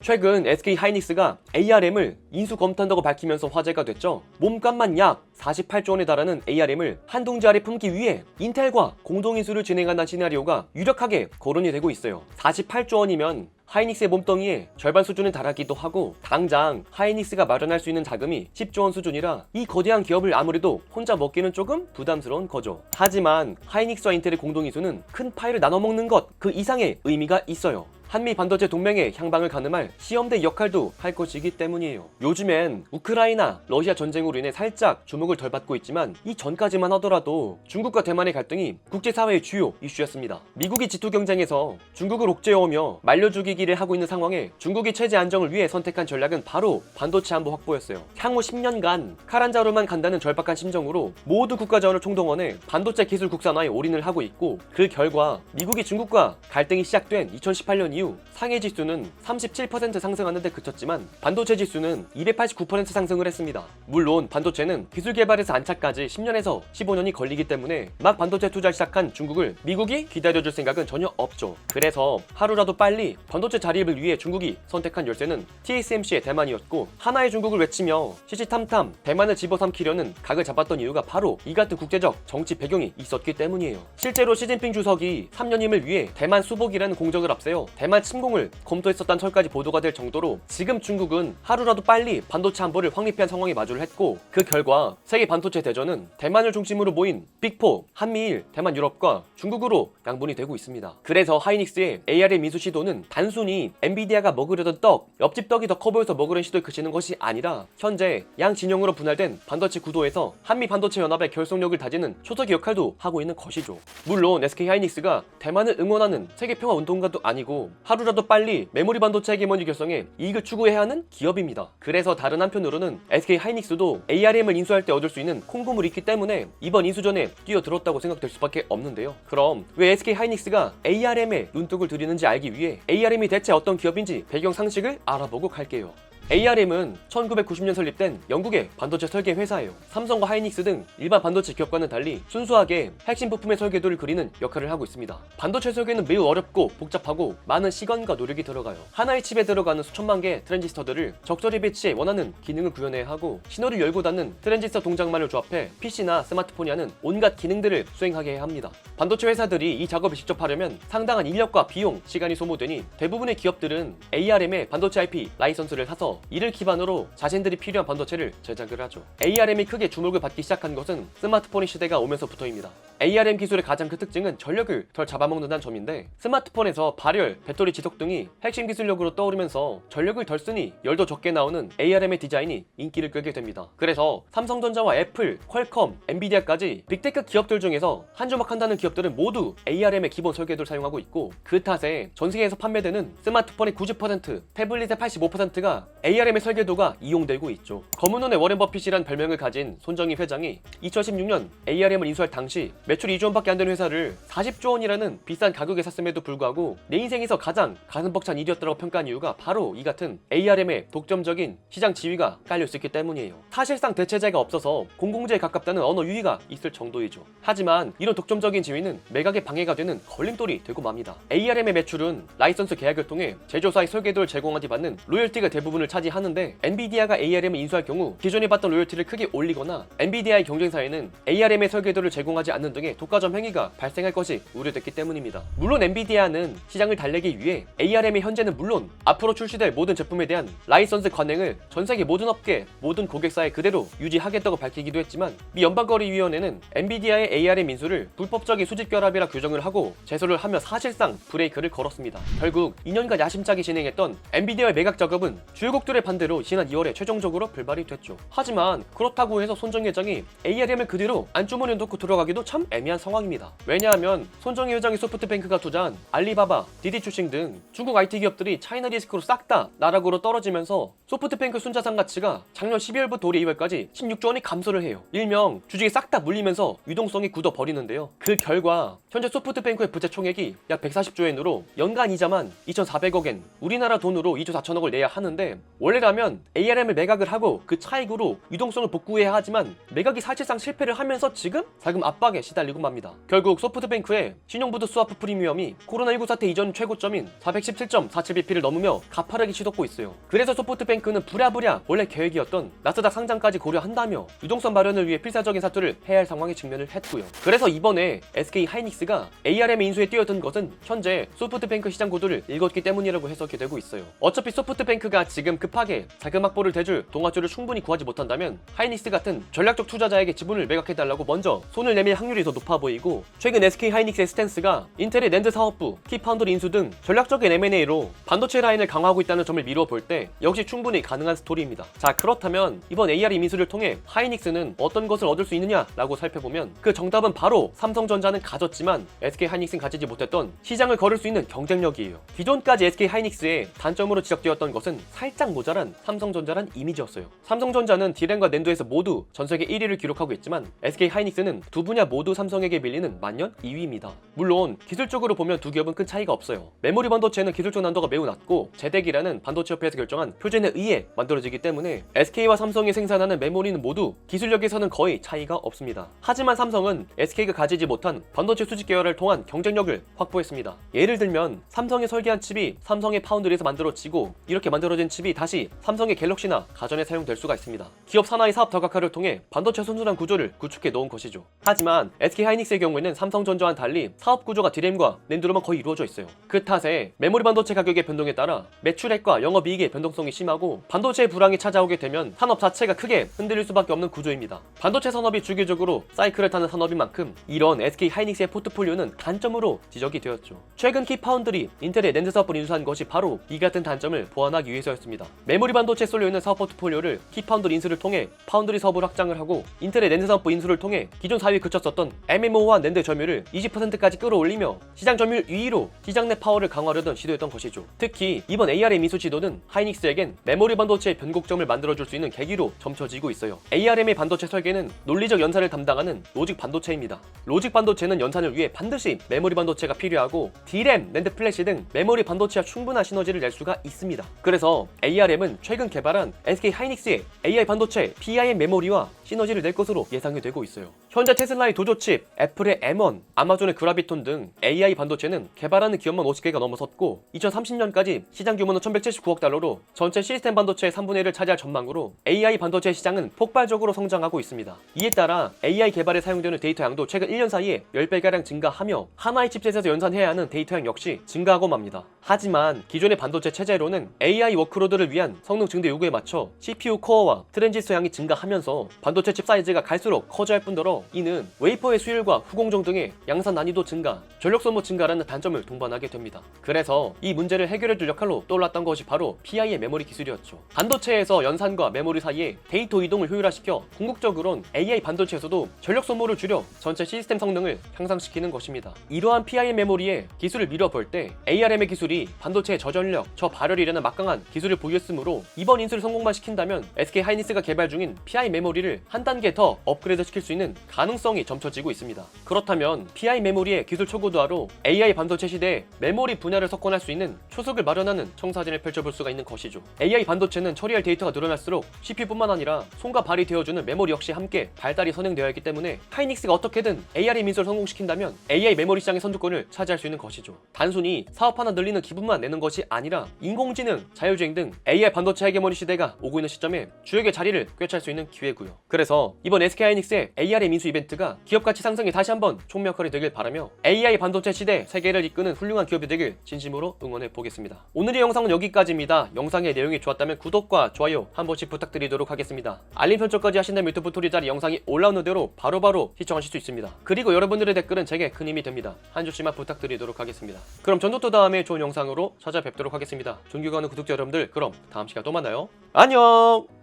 최근 SK 하이닉스가 ARM을 인수 검토한다고 밝히면서 화제가 됐죠. 몸값만 약 48조 원에 달하는 ARM을 한 동지 아래 품기 위해 인텔과 공동인수를 진행한다는 시나리오가 유력하게 거론이 되고 있어요. 48조 원이면 하이닉스의 몸뚱이의 절반 수준에 달하기도 하고, 당장 하이닉스가 마련할 수 있는 자금이 10조 원 수준이라 이 거대한 기업을 아무래도 혼자 먹기는 조금 부담스러운 거죠. 하지만 하이닉스와 인텔의 공동인수는 큰 파이를 나눠 먹는 것 그 이상의 의미가 있어요. 한미 반도체 동맹의 향방을 가늠할 시험대 역할도 할 것이기 때문이에요. 요즘엔 우크라이나, 러시아 전쟁으로 인해 살짝 주목을 덜 받고 있지만 이 전까지만 하더라도 중국과 대만의 갈등이 국제사회의 주요 이슈였습니다. 미국이 지투 경쟁에서 중국을 옥죄어오며 말려 죽이기를 하고 있는 상황에 중국이 체제 안정을 위해 선택한 전략은 바로 반도체 안보 확보였어요. 향후 10년간 칼 한 자루만 간다는 절박한 심정으로 모두 국가 자원을 총동원해 반도체 기술 국산화에 올인을 하고 있고, 그 결과 미국이 중국과 갈등이 시작된 2018년 이후 상해 지수는 37% 상승하는 데 그쳤지만 반도체 지수는 289% 상승을 했습니다. 물론 반도체는 기술 개발에서 안착까지 10년에서 15년이 걸리기 때문에 막 반도체 투자를 시작한 중국을 미국이 기다려줄 생각은 전혀 없죠. 그래서 하루라도 빨리 반도체 자립을 위해 중국이 선택한 열쇠는 TSMC의 대만이었고, 하나의 중국을 외치며 시시탐탐 대만을 집어삼키려는 각을 잡았던 이유가 바로 이 같은 국제적 정치 배경이 있었기 때문이에요. 실제로 시진핑 주석이 3년임을 위해 대만 수복이라는 공적을 앞세워 대만 침공을 검토했었다는 설까지 보도가 될 정도로 지금 중국은 하루라도 빨리 반도체 안보를 확립한 상황에 마주를 했고, 그 결과 세계 반도체 대전은 대만을 중심으로 모인 빅4, 한미일, 대만 유럽과 중국으로 양분이 되고 있습니다. 그래서 하이닉스의 ARM 인수 시도는 단순히 엔비디아가 먹으려던 떡, 옆집 떡이 더 커 보여서 먹으려는 시도에 그치는 것이 아니라 현재 양 진영으로 분할된 반도체 구도에서 한미 반도체 연합의 결속력을 다지는 초석의 역할도 하고 있는 것이죠. 물론 SK 하이닉스가 대만을 응원하는 세계평화 운동가도 아니고 하루라도 빨리 메모리 반도체 헤게모니 결성에 이익을 추구해야 하는 기업입니다. 그래서 다른 한편으로는 SK 하이닉스도 ARM을 인수할 때 얻을 수 있는 콩고물이 있기 때문에 이번 인수전에 뛰어들었다고 생각될 수밖에 없는데요. 그럼 왜 SK 하이닉스가 ARM에 눈독을 들이는지 알기 위해 ARM이 대체 어떤 기업인지 배경 상식을 알아보고 갈게요. ARM은 1990년 설립된 영국의 반도체 설계 회사예요. 삼성과 하이닉스 등 일반 반도체 기업과는 달리 순수하게 핵심 부품의 설계도를 그리는 역할을 하고 있습니다. 반도체 설계는 매우 어렵고 복잡하고 많은 시간과 노력이 들어가요. 하나의 칩에 들어가는 수천만 개의 트랜지스터들을 적절히 배치해 원하는 기능을 구현해야 하고, 신호를 열고 닫는 트랜지스터 동작만을 조합해 PC나 스마트폰이 하는 온갖 기능들을 수행하게 해야 합니다. 반도체 회사들이 이 작업을 직접 하려면 상당한 인력과 비용, 시간이 소모되니 대부분의 기업들은 ARM의 반도체 IP 라이선스를 사서 이를 기반으로 자신들이 필요한 반도체를 제작을 하죠. ARM이 크게 주목을 받기 시작한 것은 스마트폰의 시대가 오면서부터입니다. ARM 기술의 가장 큰 특징은 전력을 덜 잡아먹는다는 점인데, 스마트폰에서 발열, 배터리 지속 등이 핵심 기술력으로 떠오르면서 전력을 덜 쓰니 열도 적게 나오는 ARM의 디자인이 인기를 끌게 됩니다. 그래서 삼성전자와 애플, 퀄컴, 엔비디아까지 빅테크 기업들 중에서 한 주목한다는 기업들은 모두 ARM의 기본 설계도를 사용하고 있고, 그 탓에 전 세계에서 판매되는 스마트폰의 90%, 태블릿의 85%가 ARM의 설계도가 이용되고 있죠. 검은 눈의 워렌 버핏이란 별명을 가진 손정희 회장이 2016년 ARM을 인수할 당시 매출 2조 원밖에 안 되는 회사를 40조 원이라는 비싼 가격에 샀음에도 불구하고 내 인생에서 가장 가슴 벅찬 일이었다고 평가한 이유가 바로 이 같은 ARM의 독점적인 시장 지위가 깔려있었기 때문이에요. 사실상 대체제가 없어서 공공재에 가깝다는 언어 유희가 있을 정도이죠. 하지만 이런 독점적인 지위는 매각에 방해가 되는 걸림돌이 되고 맙니다. ARM의 매출은 라이선스 계약을 통해 제조사의 설계도를 제공한 뒤 받는 로열티가 대부분을 차지하는데, 엔비디아가 ARM을 인수할 경우 기존에 받던 로열티를 크게 올리거나 엔비디아의 경쟁사에는 ARM의 설계도를 제공하지 않는 등의 독과점 행위가 발생할 것이 우려됐기 때문입니다. 물론 엔비디아는 시장을 달래기 위해 ARM이 현재는 물론 앞으로 출시될 모든 제품에 대한 라이선스 관행을 전 세계 모든 업계, 모든 고객사에 그대로 유지하겠다고 밝히기도 했지만, 미 연방거래위원회는 엔비디아의 ARM 인수를 불법적인 수직 결합이라 규정을 하고 제소를 하며 사실상 브레이크를 걸었습니다. 결국 2년간 야심차게 진행했던 엔비디아의 매각 작업은 주요국들의 반대로 지난 2월에 최종적으로 불발이 됐죠. 하지만 그렇다고 해서 손정희 회장이 ARM을 그대로 안주머니에 넣고 들어가기도 참 애매한 상황입니다. 왜냐하면 손정희 회장이 소프트뱅크가 투자한 알리바바, 디디추싱 등 중국 IT 기업들이 차이나 리스크로 싹 다 나락으로 떨어지면서 소프트뱅크 순자산 가치가 작년 12월부터 올해 2월까지 16조 원이 감소를 해요. 일명 주식이 싹 다 물리면서 유동성이 굳어버리는데요. 그 결과 현재 소프트뱅크의 부채 총액이 약 140조 엔으로 연간 이자만 2,400억 엔, 우리나라 돈으로 2조 4천억을 내야 하는데, 원래라면 ARM을 매각을 하고 그 차익으로 유동성을 복구해야 하지만 매각이 사실상 실패를 하면서 지금 자금 압박에 시달리고 맙니다. 결국 소프트뱅크의 신용부도 스와프 프리미엄이 코로나19 사태 이전 최고점인 417.47bp를 넘으며 가파르게 치솟고 있어요. 그래서 소프트뱅크는 부랴부랴 원래 계획이었던 나스닥 상장까지 고려한다며 유동성 마련을 위해 필사적인 사투를 해야 할 상황에 직면을 했고요. 그래서 이번에 SK 하이닉스가 ARM 인수에 뛰어든 것은 현재 소프트뱅크 시장 구도를 읽었기 때문이라고 해석이 되고 있어요. 어차피 소프트뱅크가 지금 급하게 자금 확보를 대줄 동아줄을 충분히 구하지 못한다면 하이닉스 같은 전략적 투자자에게 지분을 매각해달라고 먼저 손을 내밀 확률이 더 높아 보이고, 최근 SK 하이닉스의 스탠스가 인텔의 낸드 사업부, 키파운더리 인수 등 전략적인 M&A로 반도체 라인을 강화하고 있다는 점을 미루어 볼 때 역시 충분히 가능한 스토리입니다. 자, 그렇다면 이번 ARM 인수를 통해 하이닉스는 어떤 것을 얻을 수 있느냐라고 살펴보면 그 정답은 바로 삼성전자는 가졌지만 SK 하이닉스는 가지지 못했던 시장을 걸을 수 있는 경쟁력이에요. 기존까지 SK 하이닉스의 단점으로 지적되었던 것은 살짝 모자란 삼성전자란 이미지였어요. 삼성전자는 D램과 낸드에서 모두 전세계 1위를 기록하고 있지만 SK 하이닉스는 두 분야 모두 삼성에게 밀리는 만년 2위입니다. 물론 기술적으로 보면 두 기업은 큰 차이가 없어요. 메모리 반도체는 기술적 난도가 매우 낮고 제덱이라는 반도체 협회에서 결정한 표준에 의해 만들어지기 때문에 SK와 삼성이 생산하는 메모리는 모두 기술력에서는 거의 차이가 없습니다. 하지만 삼성은 SK가 가지지 못한 반도체 수직 계열을 통한 경쟁력을 확보했습니다. 예를 들면 삼성이 설계한 칩이 삼성의 파운드리에서 만들어지고, 이렇게 만들어진 칩이 다시 삼성의 갤럭시나 가전에 사용될 수가 있습니다. 기업 산하의 사업 다각화를 통해 반도체 순수한 구조를 구축해 놓은 것이죠. 하지만 SK 하이닉스의 경우에는 삼성전자와는 달리 사업 구조가 D램과 낸드로만 거의 이루어져 있어요. 그 탓에 메모리 반도체 가격의 변동에 따라 매출액과 영업이익의 변동성이 심하고, 반도체의 불황이 찾아오게 되면 산업 자체가 크게 흔들릴 수밖에 없는 구조입니다. 반도체 산업이 주기적으로 사이클을 타는 산업인 만큼 이런 SK 하이닉스의 포트폴리오는 단점으로 지적이 되었죠. 최근 키파운드리, 인텔의 낸드 사업을 인수한 것이 바로 이 같은 단점을 보완하기 위해서였습니다. 메모리 반도체에 쏠려있는 사업 포트폴리오를 키파운드리 인수를 통해 파운드리 사업을 확장을 하고, 인텔의 낸드 사업부 인수를 통해 기존 4위에 그쳤었던 MMO와 낸드 점유율을 20%까지 끌어올리며 시장 점유율 2위로 시장 내 파워를 강화하려던 시도였던 것이죠. 특히 이번 ARM 인수 시도는 하이닉스에겐 메모리 반도체의 변곡점을 만들어줄 수 있는 계기로 점쳐지고 있어요. ARM의 반도체 설계는 논리적 연산을 담당하는 로직 반도체입니다. 로직 반도체는 연산을 위해 반드시 메모리 반도체가 필요하고, D램, 낸드 플래시 등 메모리 반도체와 충분한 시너지를 낼 수가 있습니다. 그래서 ARM은 최근 개발한 SK 하이닉스의 AI 반도체 PIM 메모리와 시너지를 낼 것으로 예상이 되고 있어요. 현재 테슬라의 도조칩, 애플의 M1, 아마존의 그라비톤 등 AI 반도체는 개발하는 기업만 50개가 넘어섰고, 2030년까지 시장 규모는 1179억 달러로 전체 시스템 반도체의 3분의 1을 차지할 전망으로 AI 반도체 시장은 폭발적으로 성장하고 있습니다. 이에 따라 AI 개발에 사용되는 데이터 양도 최근 1년 사이에 10배가량 증가하며 하나의 칩셋에서 연산해야 하는 데이터 양 역시 증가하고 맙니다. 하지만 기존의 반도체 체제로는 AI 워크로드를 위한 성능 증대 요구에 맞춰 CPU 코어와 트랜지스터 양이 증가하면서 반도체 칩 사이즈가 갈수록 커져야 할 뿐더러 이는 웨이퍼의 수율과 후공정 등의 양산 난이도 증가, 전력 소모 증가라는 단점을 동반하게 됩니다. 그래서 이 문제를 해결해줄 역할로 떠올랐던 것이 바로 PIM 메모리 기술이었죠. 반도체에서 연산과 메모리 사이에 데이터 이동을 효율화시켜 궁극적으론 AI 반도체에서도 전력 소모를 줄여 전체 시스템 성능을 향상시키는 것입니다. 이러한 PIM 메모리의 기술을 미뤄볼 때 ARM의 기술이 반도체의 저전력, 저발열이라는 막강한 기술을 보였으므로 이번 인수를 성공만 시킨다면 SK 하이닉스가 개발 중인 PI 메모리를 한 단계 더 업그레이드 시킬 수 있는 가능성이 점쳐지고 있습니다. 그렇다면 PI 메모리의 기술 초고도화로 AI 반도체 시대에 메모리 분야를 석권할 수 있는 초석을 마련하는 청사진을 펼쳐볼 수가 있는 것이죠. AI 반도체는 처리할 데이터가 늘어날수록 CPU뿐만 아니라 손과 발이 되어주는 메모리 역시 함께 발달이 선행되어야 하기 때문에 하이닉스가 어떻게든 ARM 인수를 성공시킨다면 AI 메모리 시장의 선두권을 차지할 수 있는 것이죠. 단순히 사업 하나 늘리는 기분만 내는 것이 아니라 인공지능, 자율주행 등 AI 반도체 헤게모니 시대가 오고 있는 시점에 주역의 자리를 꿰찰 수 있는 기회고요. 그래서 이번 SK 하이닉스의 ARM 인수 이벤트가 기업 가치 상승에 다시 한번 총력 역할이 되길 바라며 AI 반도체 시대 세계를 이끄는 훌륭한 기업이 되길 진심으로 응원해 보겠습니다. 오늘의 영상은 여기까지입니다. 영상의 내용이 좋았다면 구독과 좋아요 한 번씩 부탁드리도록 하겠습니다. 알림 설정까지 하신다면 유튜브 튜토리얼 영상이 올라오는 대로 바로바로 시청하실 수 있습니다. 그리고 여러분들의 댓글은 제게 큰 힘이 됩니다. 한 줄씩만 부탁드리도록 하겠습니다. 그럼 전도 또 다음에 좋은 영상으로 찾아뵙도록 하겠습니다. 존경하는 구독자 여러분들, 그럼 다음 시간에 또 만나요. 안녕!